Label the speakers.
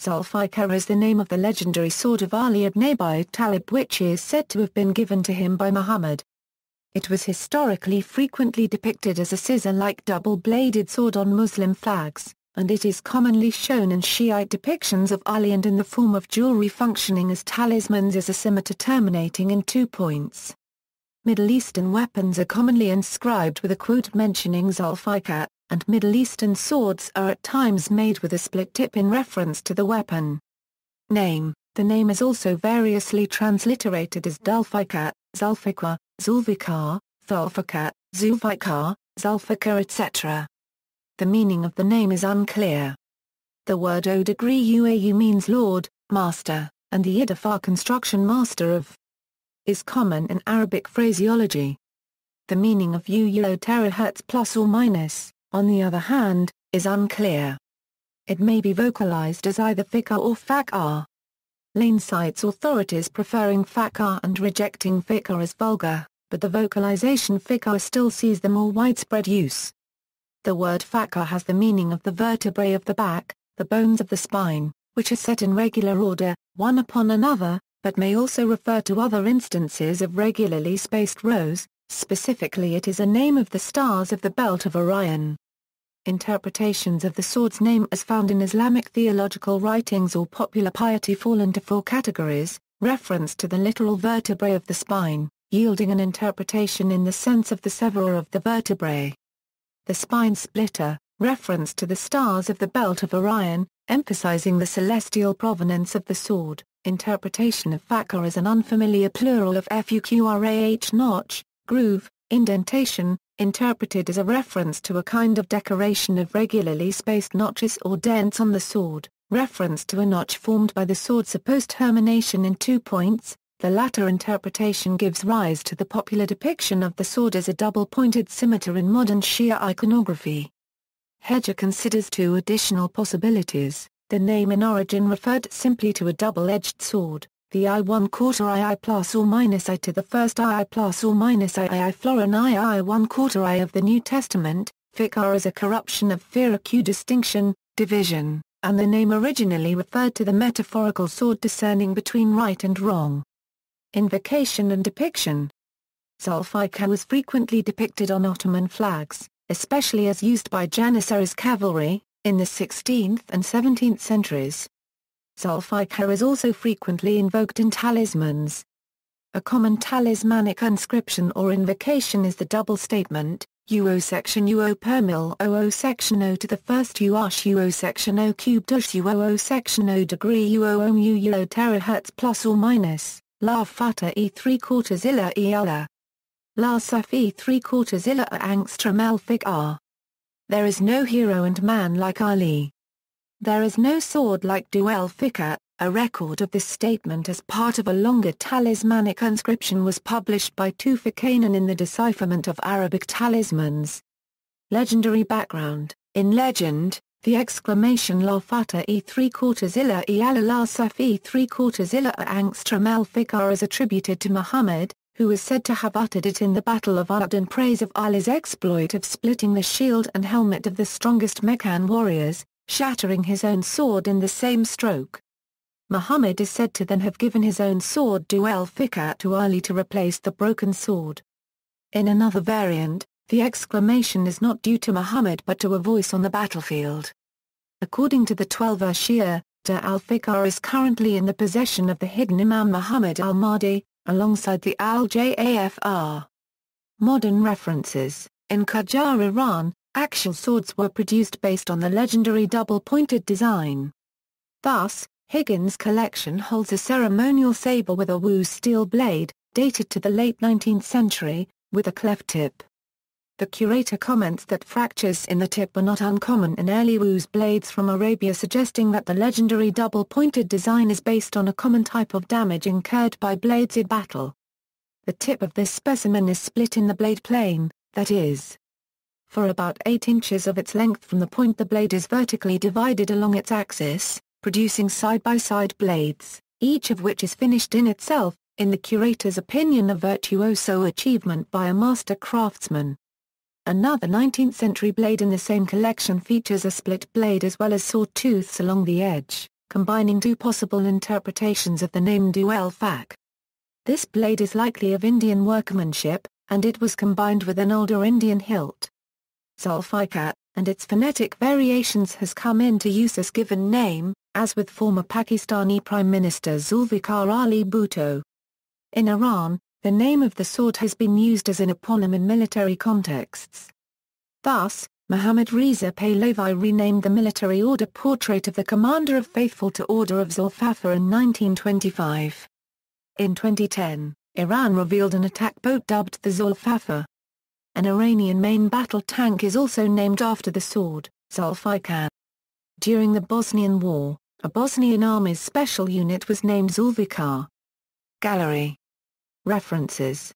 Speaker 1: Zulfiqar is the name of the legendary sword of Ali ibn Abi Talib, which is said to have been given to him by Muhammad. It was historically frequently depicted as a scissor-like double-bladed sword on Muslim flags, and it is commonly shown in Shi'ite depictions of Ali and in the form of jewelry functioning as talismans as a scimitar terminating in 2 points. Middle Eastern weapons are commonly inscribed with a quote mentioning Zulfiqar, and Middle Eastern swords are at times made with a split tip in reference to the weapon. Name: the name is also variously transliterated as Dulfiqar, Zulfiqar, Zulfiqar, Thulfiqar, Zulfiqar, Zulfiqar, etc. The meaning of the name is unclear. The word uau means lord, master, and the idafar construction master of is common in Arabic phraseology. The meaning of uau terahertz plus or minus, on the other hand, is unclear. It may be vocalized as either fiqar or faqar. Lane cites authorities preferring faqar and rejecting fiqar as vulgar, but the vocalization fiqar still sees the more widespread use. The word faqar has the meaning of the vertebrae of the back, the bones of the spine, which are set in regular order, one upon another, but may also refer to other instances of regularly spaced rows. Specifically, it is a name of the stars of the belt of Orion. Interpretations of the sword's name as found in Islamic theological writings or popular piety fall into 4 categories: reference to the literal vertebrae of the spine, yielding an interpretation in the sense of the severer of the vertebrae. The spine splitter, reference to the stars of the belt of Orion, emphasizing the celestial provenance of the sword. Interpretation of faqar as an unfamiliar plural of fuqrah notch, groove, indentation, interpreted as a reference to a kind of decoration of regularly spaced notches or dents on the sword, reference to a notch formed by the sword's supposed termination in 2 points. The latter interpretation gives rise to the popular depiction of the sword as a double-pointed scimitar in modern Shia iconography. Hedger considers 2 additional possibilities. The name in origin referred simply to a double-edged sword, the I1/4 II plus or minus I to the first II plus or minus II florin I1/4 of the New Testament. Fiqar is a corruption of firaq distinction, division, and the name originally referred to the metaphorical sword discerning between right and wrong. Invocation and depiction. Zulfiqar was frequently depicted on Ottoman flags, especially as used by Janissaries cavalry, in the 16th and 17th centuries. Zulfiqar is also frequently invoked in talismans. A common talismanic inscription or invocation is the double statement, UO section UO per mil OO section O to the first UH UO section O cubed UH UO section O degree UO ohm UO terahertz plus or minus, La fata E3/4 illa E Allah. La saf E3/4 illa A angstrom el fiqar. There is no hero and man like Ali. There is no sword like Duel Fiqar. A record of this statement as part of a longer talismanic inscription was published by Tufikanan in the decipherment of Arabic talismans. Legendary background. In legend, the exclamation La fata E3/4 illa E Allah La saf E3/4 illa A angstrom el fiqar is attributed to Muhammad, who is said to have uttered it in the Battle of Uhud in praise of Ali's exploit of splitting the shield and helmet of the strongest Meccan warriors, shattering his own sword in the same stroke. Muhammad is said to then have given his own sword Duel Fiqar to Ali to replace the broken sword. In another variant, the exclamation is not due to Muhammad but to a voice on the battlefield. According to the 12 Shia, al-Fiqar is currently in the possession of the hidden Imam Muhammad al-Mahdi, alongside the al-Jafr. Modern references. In Qajar, Iran, actual swords were produced based on the legendary double-pointed design. Thus, Higgins' collection holds a ceremonial saber with a Wu steel blade, dated to the late 19th century, with a cleft tip. The curator comments that fractures in the tip were not uncommon in early Wu's blades from Arabia, suggesting that the legendary double-pointed design is based on a common type of damage incurred by blades in battle. The tip of this specimen is split in the blade plane, that is, for about 8 inches of its length from the point the blade is vertically divided along its axis, producing side-by-side blades, each of which is finished in itself, in the curator's opinion a virtuoso achievement by a master craftsman. Another 19th-century blade in the same collection features a split blade as well as saw tooths along the edge, combining two possible interpretations of the name Zulfiqar. This blade is likely of Indian workmanship, and it was combined with an older Indian hilt. Zulfiqar, and its phonetic variations has come into use as given name, as with former Pakistani Prime Minister Zulfiqar Ali Bhutto. In Iran, the name of the sword has been used as an eponym in military contexts. Thus, Muhammad Reza Pahlavi renamed the military order portrait of the Commander of Faithful to Order of Zulfiqar in 1925. In 2010, Iran revealed an attack boat dubbed the Zulfiqar. An Iranian main battle tank is also named after the sword, Zulfiqar. During the Bosnian War, a Bosnian Army's special unit was named Zulfiqar. Gallery. References